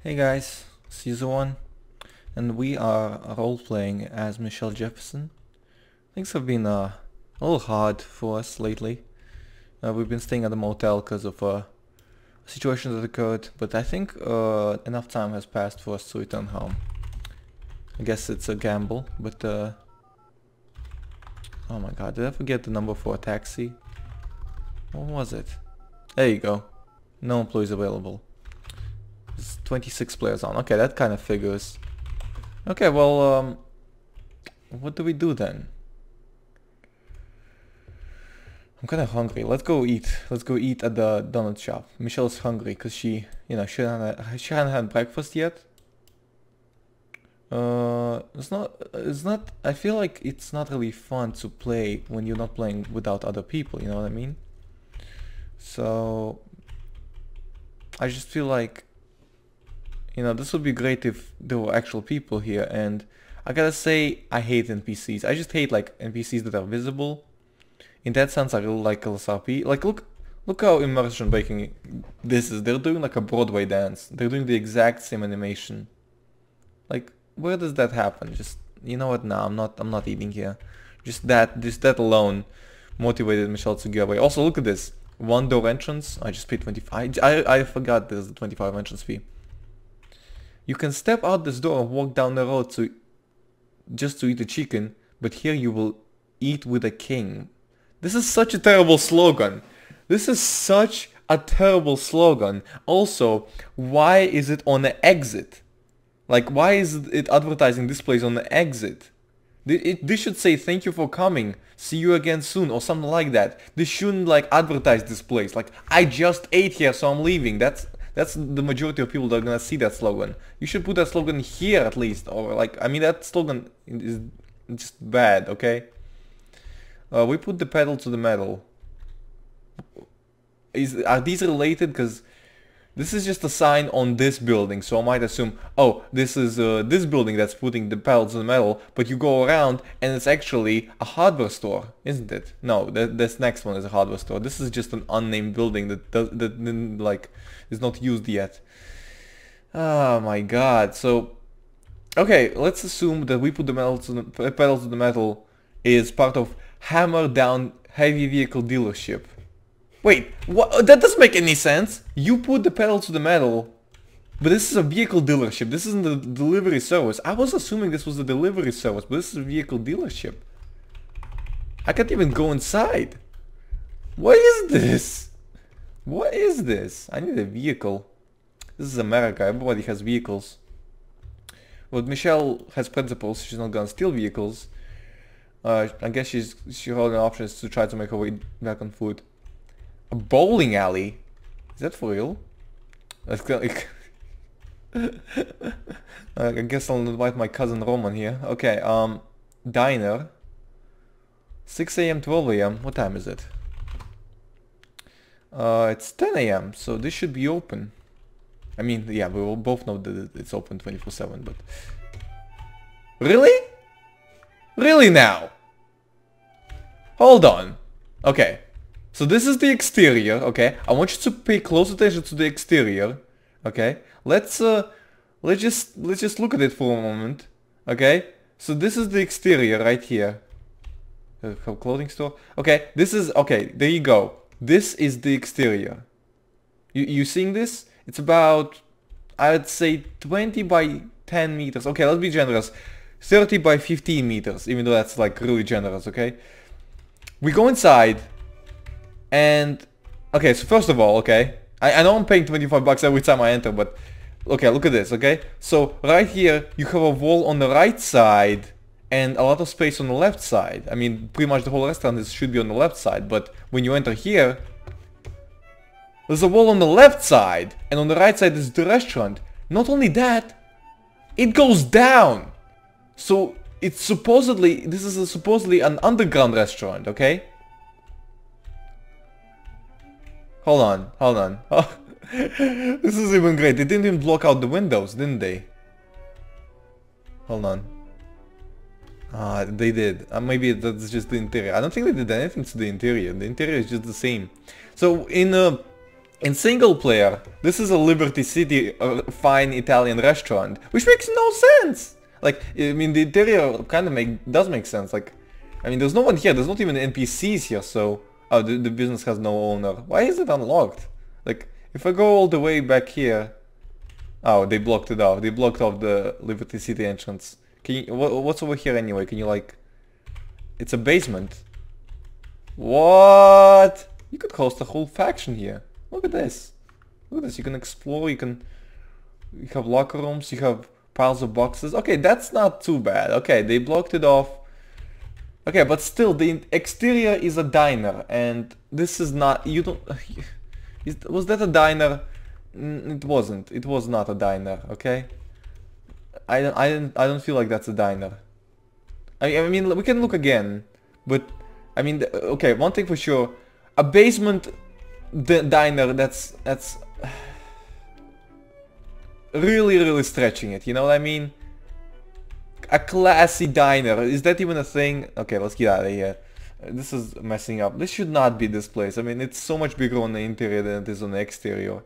Hey guys, Season 1, and we are role-playing as Michelle Jefferson. Things have been a little hard for us lately. We've been staying at the motel because of a situation that occurred, but I think enough time has passed for us to return home. I guess it's a gamble, but oh my god, did I forget the number for a taxi? What was it? There you go. No employees available. 26 players on. Okay, that kind of figures. Okay, well, what do we do then? I'm kind of hungry. Let's go eat. Let's go eat at the donut shop. Michelle's hungry because she hadn't had breakfast yet. It's not. I feel like it's not really fun to play when you're not playing without other people. You know what I mean? So I just feel like, this would be great if there were actual people here, and I gotta say, I hate NPCs. I just hate like NPCs that are visible. In that sense, I really like LSRP. Like, look how immersion breaking this is. They're doing like a Broadway dance. They're doing the exact same animation. Like, where does that happen? Just, you know what? Nah, I'm not eating here. Just that alone motivated Michelle to get away. Also, look at this. One door entrance. I just paid 25. I forgot there's a 25 entrance fee. You can step out this door and walk down the road just to eat a chicken, but here you will eat with a king. This is such a terrible slogan. This is such a terrible slogan. Also, why is it on the exit? Like, why is it advertising this place on the exit? This should say thank you for coming, see you again soon, or something like that. This shouldn't like advertise this place. Like, I just ate here, so I'm leaving. That's the majority of people that are gonna see that slogan. You should put that slogan here at least, or like, I mean, that slogan is just bad, okay? We put the pedal to the metal. Are these related? Because this is just a sign on this building, so I might assume, oh, this is this building that's putting the pedal to the metal, but you go around and it's actually a hardware store, isn't it? No, this next one is a hardware store. This is just an unnamed building that like is not used yet. Oh my god. So, okay, let's assume that we put the pedal to the metal is part of Hammer Down Heavy Vehicle Dealership. Wait, what? That doesn't make any sense. You put the pedal to the metal, but this is a vehicle dealership. This isn't the delivery service. I was assuming this was the delivery service, but this is a vehicle dealership. I can't even go inside. What is this? What is this? I need a vehicle. This is America. Everybody has vehicles. But Michelle has principles. She's not gonna steal vehicles. I guess she's holding options to try to make her way back on foot. A bowling alley? Is that for real? That's like I guess I'll invite my cousin Roman here. Okay, diner. 6 AM, 12 AM. What time is it? It's 10 AM, so this should be open. I mean, yeah, we will both know that it's open 24/7, but... Really? Really now? Hold on. Okay. So this is the exterior, okay? I want you to pay close attention to the exterior, okay? Let's just look at it for a moment, okay? So this is the exterior right here. Clothing store. Okay, this is okay. There you go. This is the exterior. You seeing this? It's about, I would say, 20 by 10 meters. Okay, let's be generous. 30 by 15 meters, even though that's like really generous, okay? We go inside. And, okay, so first of all, okay, I know I'm paying 25 bucks every time I enter, but, okay, look at this, okay? So, right here, you have a wall on the right side, and a lot of space on the left side. I mean, pretty much the whole restaurant should be on the left side, but when you enter here, there's a wall on the left side, and on the right side is the restaurant. Not only that, it goes down! So, it's supposedly, this is supposedly an underground restaurant, okay? Hold on. Oh, this is even great. They didn't even block out the windows, didn't they? Hold on. Ah, they did. Maybe that's just the interior. I don't think they did anything to the interior. The interior is just the same. So in In single player, this is a Liberty City fine Italian restaurant, which makes no sense. Like, I mean, the interior kind of does make sense. Like, I mean, there's no one here. There's not even NPCs here. So, oh, the business has no owner. Why is it unlocked? Like, if I go all the way back here, oh, they blocked it off. They blocked off the Liberty City entrance. Can you? What's over here anyway? Can you like? It's a basement. What? You could host a whole faction here. Look at this. Look at this. You can explore. You have locker rooms. You have piles of boxes. Okay, that's not too bad. Okay, they blocked it off. Okay, but still, the exterior is a diner, and this is not. You don't. Was that a diner? It wasn't. It was not a diner. Okay. I don't feel like that's a diner. I mean, we can look again, but I mean, okay. One thing for sure, a basement diner. That's really stretching it. You know what I mean? A classy diner. Is that even a thing? Okay, let's get out of here. This is messing up. This should not be this place. I mean, it's so much bigger on the interior than it is on the exterior.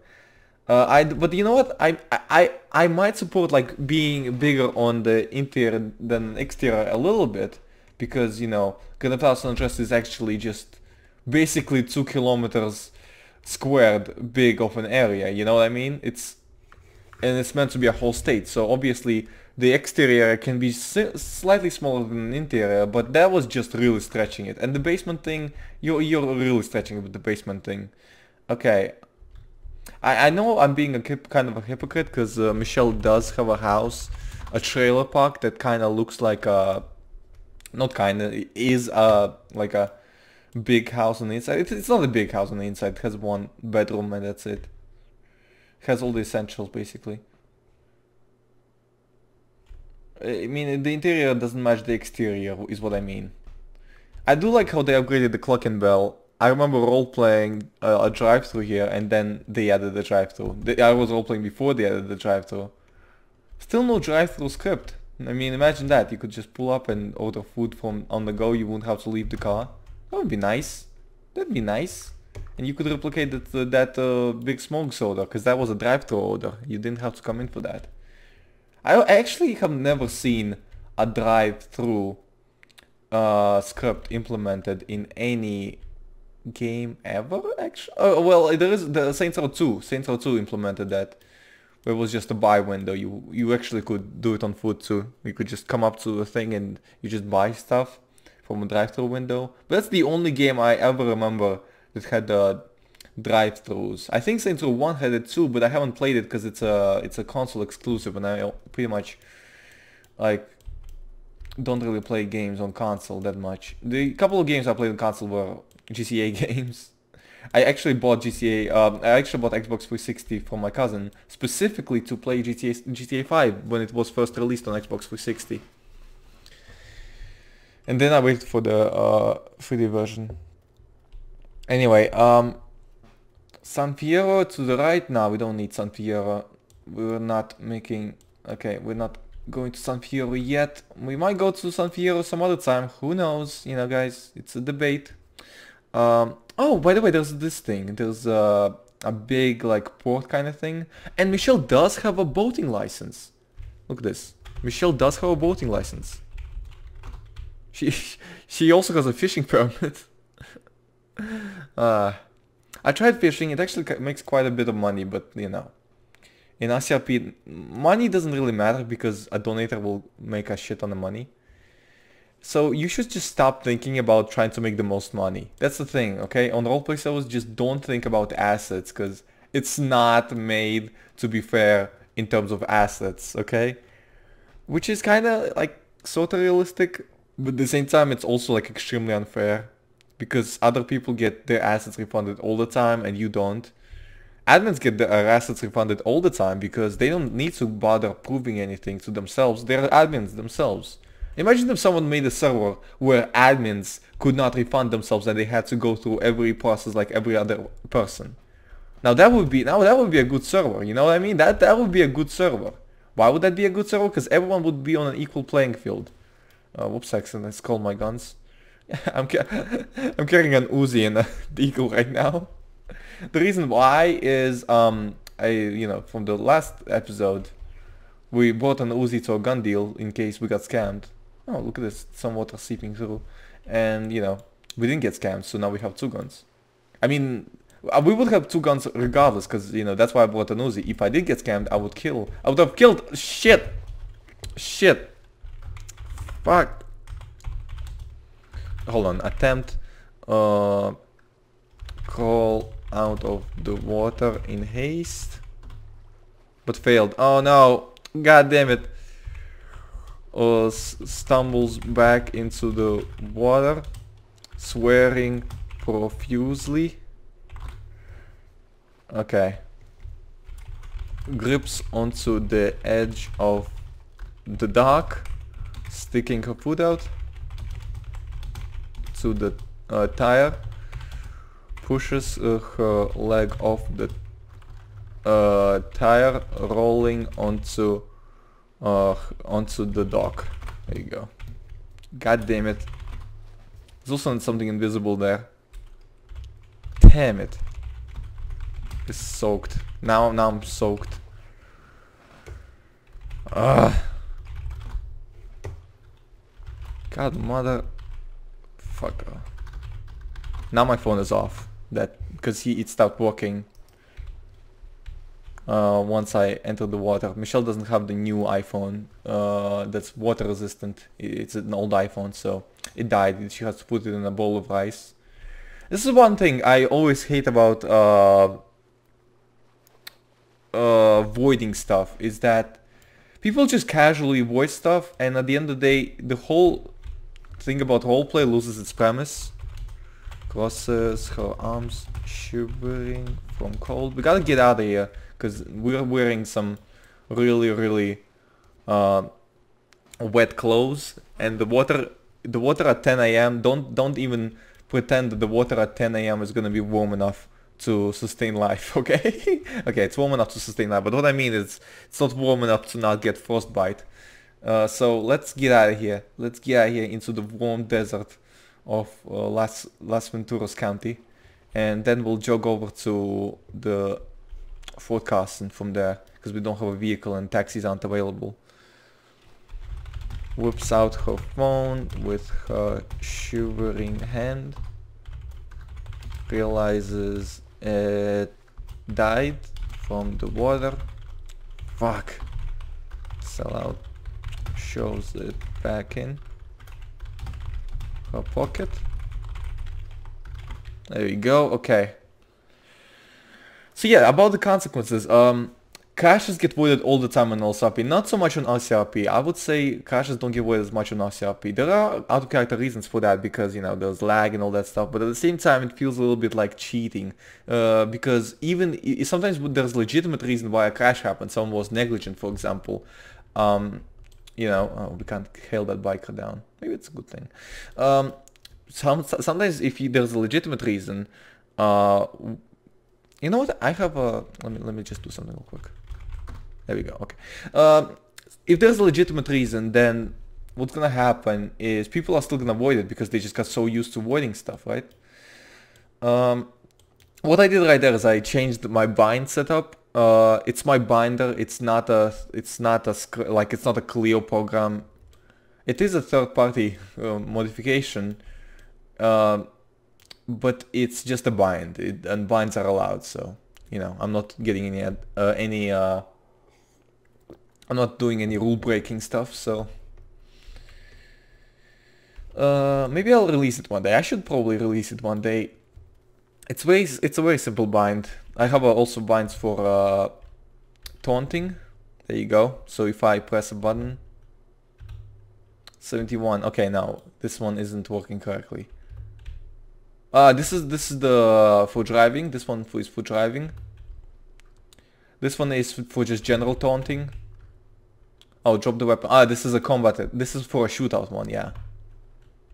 But you know what? I might support like being bigger on the interior than exterior a little bit, because you know, Grand Theft Auto San is actually just basically 2 kilometers squared big of an area. You know what I mean? It's meant to be a whole state. So obviously the exterior can be slightly smaller than the interior, but that was just really stretching it. And the basement thing, you're really stretching it with the basement thing. Okay. I know I'm being kind of a hypocrite, because Michelle does have a house, a trailer park that kind of looks like a, not kind of, is like a big house on the inside. It's not a big house on the inside. It has 1 bedroom and that's it. It has all the essentials basically. I mean, the interior doesn't match the exterior, is what I mean. I do like how they upgraded the clock and bell. I remember role-playing a drive-thru here, and then they added the drive-thru. I was role-playing before they added the drive-thru. Still no drive-thru script. I mean, imagine that. You could just pull up and order food from on the go. You wouldn't have to leave the car. That would be nice. That'd be nice. And you could replicate that big smoke soda, because that was a drive-thru order. You didn't have to come in for that. I actually have never seen a drive-thru script implemented in any game ever, actually. Oh, well, there is the Saints Row 2. Saints Row 2 implemented that, where it was just a buy window. You actually could do it on foot too. You could just come up to a thing and you just buy stuff from a drive-thru window. But that's the only game I ever remember that had drive-thrus. I think Saints Row 1 had it too, but I haven't played it because it's a console exclusive, and I pretty much like don't really play games on console that much. The couple of games I played on console were GTA games. I actually bought GTA. I actually bought Xbox 360 for my cousin specifically to play GTA 5 when it was first released on Xbox 360. And then I waited for the 3D version. Anyway, San Fierro to the right. No, we don't need San Fierro. We're not making. Okay, we're not going to San Fierro yet. We might go to San Fierro some other time. Who knows? You know, guys, it's a debate. Oh, by the way, there's this thing. There's a big like port kind of thing, and Michelle does have a boating license. Look at this. Michelle does have a boating license. She also has a fishing permit. I tried fishing. It actually makes quite a bit of money, but you know, in RCRP, money doesn't really matter because a donator will make a shit ton of money. So you should just stop thinking about trying to make the most money. That's the thing, okay? On roleplay servers, just don't think about assets, because it's not made to be fair in terms of assets, okay? Which is kind of like sort of realistic, but at the same time it's also like extremely unfair, because other people get their assets refunded all the time and you don't. Admins get their assets refunded all the time because they don't need to bother proving anything to themselves. They're admins themselves. Imagine if someone made a server where admins could not refund themselves and they had to go through every process like every other person. Now that would be a good server, you know what I mean? That would be a good server. Why would that be a good server? Because everyone would be on an equal playing field. Whoops, accident, I called my guns. I'm carrying an Uzi and a Deagle right now. The reason why is from the last episode we bought an Uzi to a gun deal in case we got scammed. Oh, look at this, some water seeping through, and we didn't get scammed, so now we have 2 guns. I mean, we would have 2 guns regardless, because that's why I bought an Uzi. If I did get scammed, I would have killed. Shit. Fuck. Hold on. Attempt. Crawl out of the water in haste. But failed. Oh no. God damn it. Stumbles back into the water, swearing profusely. Okay. Grips onto the edge of the dock, sticking her foot out to the tire, pushes her leg off the tire, rolling onto the dock. There you go. God damn it. There's also something invisible there. Damn it. It's soaked. Now I'm soaked. God mother fucker. Now my phone is off. That because it stopped working once I entered the water. Michelle doesn't have the new iPhone that's water resistant. It's an old iPhone, so it died. She has to put it in a bowl of rice. This is one thing I always hate about voiding stuff, is that people just casually void stuff, and at the end of the day, the whole thing about roleplay loses its premise. Crosses her arms, shivering from cold. We gotta get out of here, because we're wearing some really wet clothes, and the water at 10 a.m. don't even pretend that the water at 10 a.m. is gonna be warm enough to sustain life, okay? Okay, it's warm enough to sustain life, but what I mean is it's not warm enough to not get frostbite. So let's get out of here. Let's get out of here into the warm desert of Las Venturas County, and then we'll jog over to the Fort Carson from there, because we don't have a vehicle and taxis aren't available. Whips out her phone with her shivering hand. Realizes it died from the water. Fuck. Sell out. Shows it back in her pocket. There you go. Okay. So yeah, about the consequences. Crashes get voided all the time on LSRP, not so much on RCRP. I would say crashes don't get voided as much on RCRP. There are out-of-character reasons for that, because there's lag and all that stuff, but at the same time it feels a little bit like cheating, because even sometimes there's legitimate reason why a crash happened. Someone was negligent, for example. We can't hail that biker down. Maybe it's a good thing. Sometimes if there's a legitimate reason, you know what? I have a... Let me just do something real quick. There we go. Okay. If there's a legitimate reason, then what's gonna happen is people are still gonna avoid it because they just got so used to avoiding stuff, right? What I did right there is I changed my bind setup. It's my binder. It's not a Clio program. It is a third-party modification. But it's just a bind, and binds are allowed, so I'm not getting I'm not doing any rule-breaking stuff, so maybe I'll release it one day. I should probably release it one day. It's a very simple bind. I have also binds for taunting. There you go. So if I press a button, 71. Okay, now this one isn't working correctly. This is the for driving. This one is for driving. This one is for just general taunting. Oh, drop the weapon. This is a combat. This is for a shootout one. Yeah,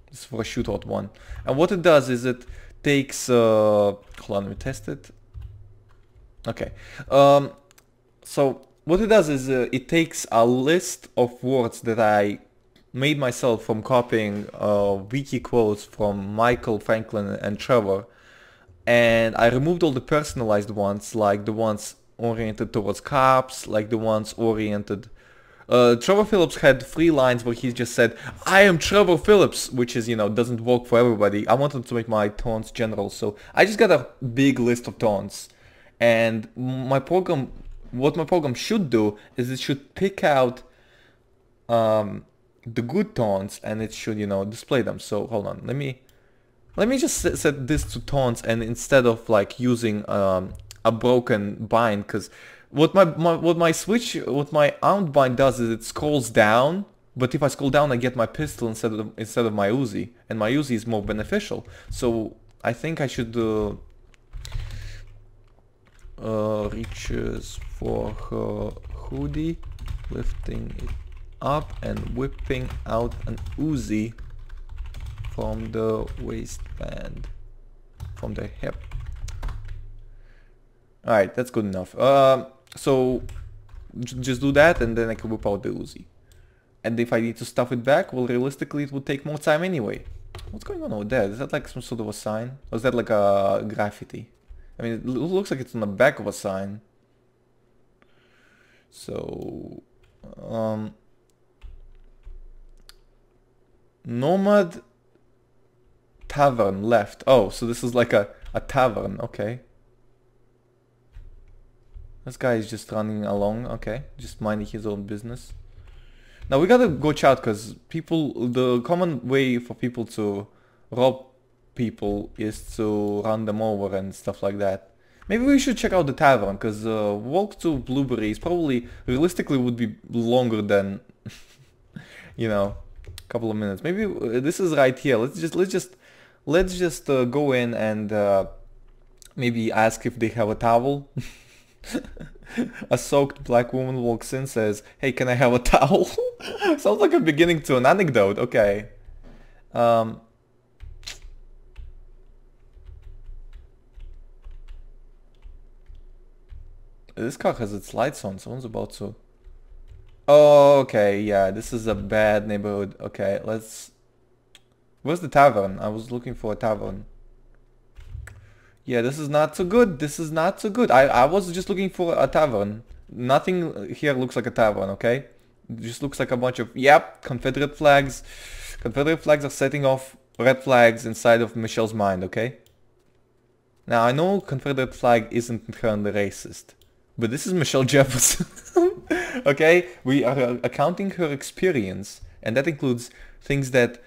this is for a shootout one. And what it does is it takes. Hold on, let me test it. Okay. So what it does is it takes a list of words that I made myself from copying wiki quotes from Michael, Franklin, and Trevor, and I removed all the personalized ones, like the ones oriented towards cops, like the ones oriented... Trevor Phillips had 3 lines where he just said, "I am Trevor Phillips," which is, you know, doesn't work for everybody. I wanted to make my tones general, so I just got a big list of tones. And my program, what my program should do is it should pick out the good tones, and it should, you know, display them. So hold on, let me just set this to tones, and instead of like using a broken bind, because what my armed bind does is it scrolls down, but if I scroll down I get my pistol instead of my Uzi, and my Uzi is more beneficial. So I think I should reaches for her hoodie, lifting it up and whipping out an Uzi from the waistband, from the hip. Alright, that's good enough. So just do that, and then I can whip out the Uzi. And if I need to stuff it back, well, realistically it would take more time anyway. What's going on over there? Is that like some sort of a sign? Or is that like a graffiti? I mean, it looks like it's on the back of a sign. So... Nomad Tavern left. Oh, so this is like a tavern, okay. This guy is just running along, okay, just minding his own business. Now we gotta watch out, because the common way for people to rob people is to run them over and stuff like that. Maybe we should check out the tavern, because walk to Blueberry is probably, realistically, would be longer than, you know, a couple of minutes. Maybe this is right here. Let's just go in and maybe ask if they have a towel. A soaked black woman walks in, says, "Hey, can I have a towel?" Sounds like a beginning to an anecdote. Okay. This car has its lights on. Someone's about to... Oh, okay, yeah, this is a bad neighborhood. Okay, let's... Where's the tavern? I was looking for a tavern. Yeah, this is not so good. This is not so good. I was just looking for a tavern. Nothing here looks like a tavern, okay? It just looks like a bunch of... Yep, Confederate flags. Confederate flags are setting off red flags inside of Michelle's mind, okay? Now, I know Confederate flag isn't inherently racist, but this is Michelle Jefferson. Okay? We are accounting her experience, and that includes things that...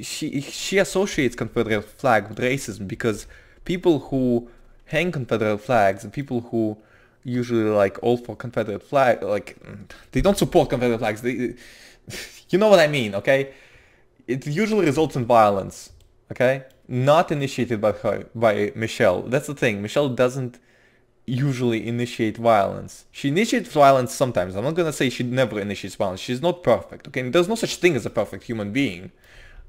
she associates Confederate flag with racism, because people who hang Confederate flags and people who usually like all for Confederate flag, like they don't support Confederate flags. They, you know what I mean, okay? It usually results in violence, okay? Not initiated by her, by Michelle. That's the thing. Michelle doesn't usually initiate violence. She initiates violence sometimes. I'm not gonna say she never initiates violence. She's not perfect, okay? And there's no such thing as a perfect human being.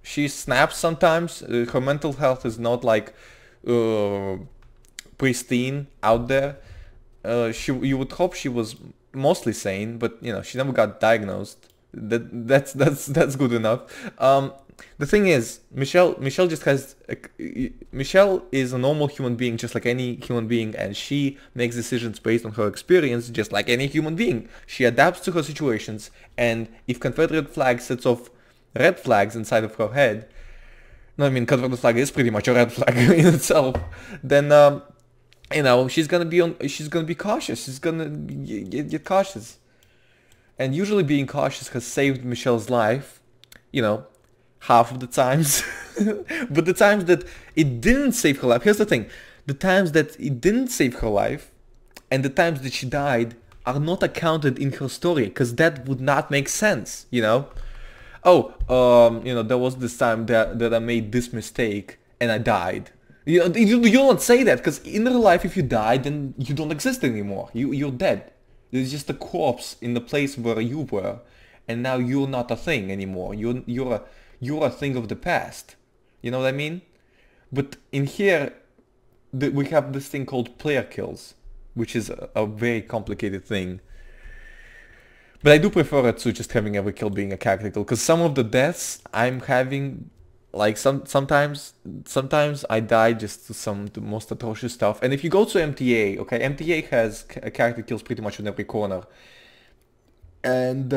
She snaps sometimes. Her mental health is not like pristine out there. You would hope she was mostly sane, but you know, she never got diagnosed. That's good enough. The thing is, Michelle just has... Michelle is a normal human being, just like any human being, and she makes decisions based on her experience, just like any human being. She adapts to her situations, and if Confederate flag sets off red flags inside of her head... No, I mean, Confederate flag is pretty much a red flag in itself. Then, you know, she's gonna be cautious. She's gonna get cautious. And usually being cautious has saved Michelle's life, you know, half of the times. But the times that it didn't save her life, here's the thing. The times that it didn't save her life and the times that she died are not accounted in her story, because that would not make sense, you know? Oh, you know, there was this time that I made this mistake and I died. You don't say that, because in real life, if you die, then you don't exist anymore. You're dead. There's just a corpse in the place where you were, and now you're not a thing anymore. You're a thing of the past. You know what I mean? But in here, we have this thing called player kills, which is a very complicated thing. But I do prefer it to just having every kill being a character kill, because some of the deaths I'm having like sometimes I die just to the most atrocious stuff. And if you go to MTA, okay, MTA has a character kills pretty much in every corner, and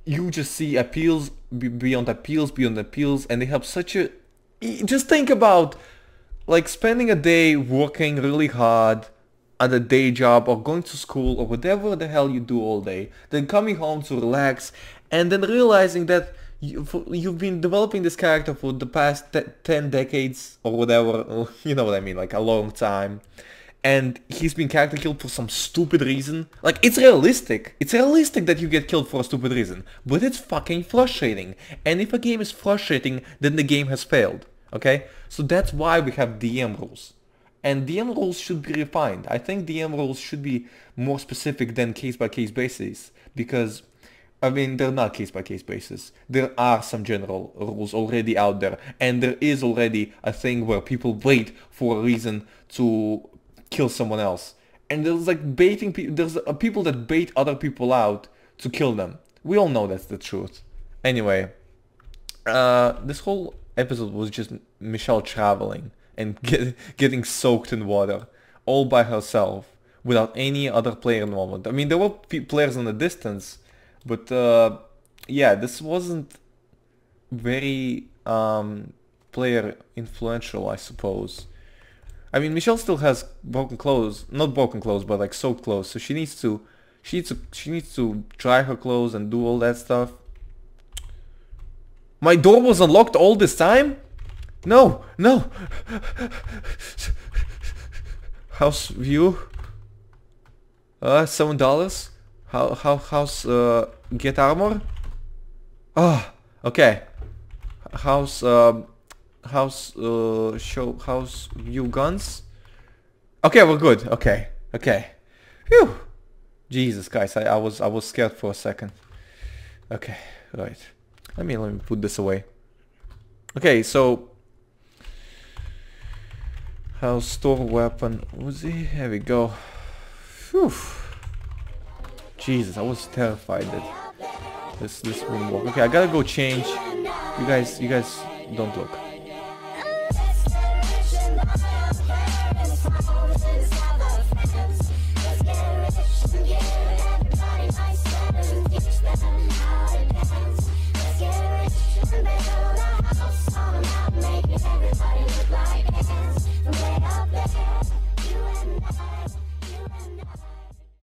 you just see appeals beyond appeals beyond appeals, and they have such a... Just think about like spending a day working really hard at a day job or going to school or whatever the hell you do all day, then coming home to relax, and then realizing that you've been developing this character for the past 10 decades or whatever, you know what I mean, like a long time, and he's been character killed for some stupid reason. Like, it's realistic that you get killed for a stupid reason, but it's fucking frustrating, and if a game is frustrating, then the game has failed, okay? So that's why we have DM rules. And DM rules should be refined. I think DM rules should be more specific than case-by-case basis, because, I mean, they're not case-by-case basis. There are some general rules already out there, and there is already a thing where people wait for a reason to kill someone else. And there's like baiting people, there's people that bait other people out to kill them. We all know that's the truth. Anyway, this whole episode was just Michelle traveling and getting soaked in water all by herself without any other player involvement. I mean, there were players in the distance, but yeah, this wasn't very player influential, I suppose. I mean, Michelle still has broken clothes, not broken clothes, but like soaked clothes, so she needs to dry her clothes and do all that stuff. My door was unlocked all this time? No, no. House view. $7. House get armor. Ah, okay. House show house view guns. Okay, we're good. Okay, okay. Phew. Jesus, guys, I was scared for a second. Okay, right. Let me put this away. Okay, so house store weapon Uzi. Here we go. Phew. Jesus, I was terrified that this wouldn't work. Okay, I gotta go change. You guys don't look.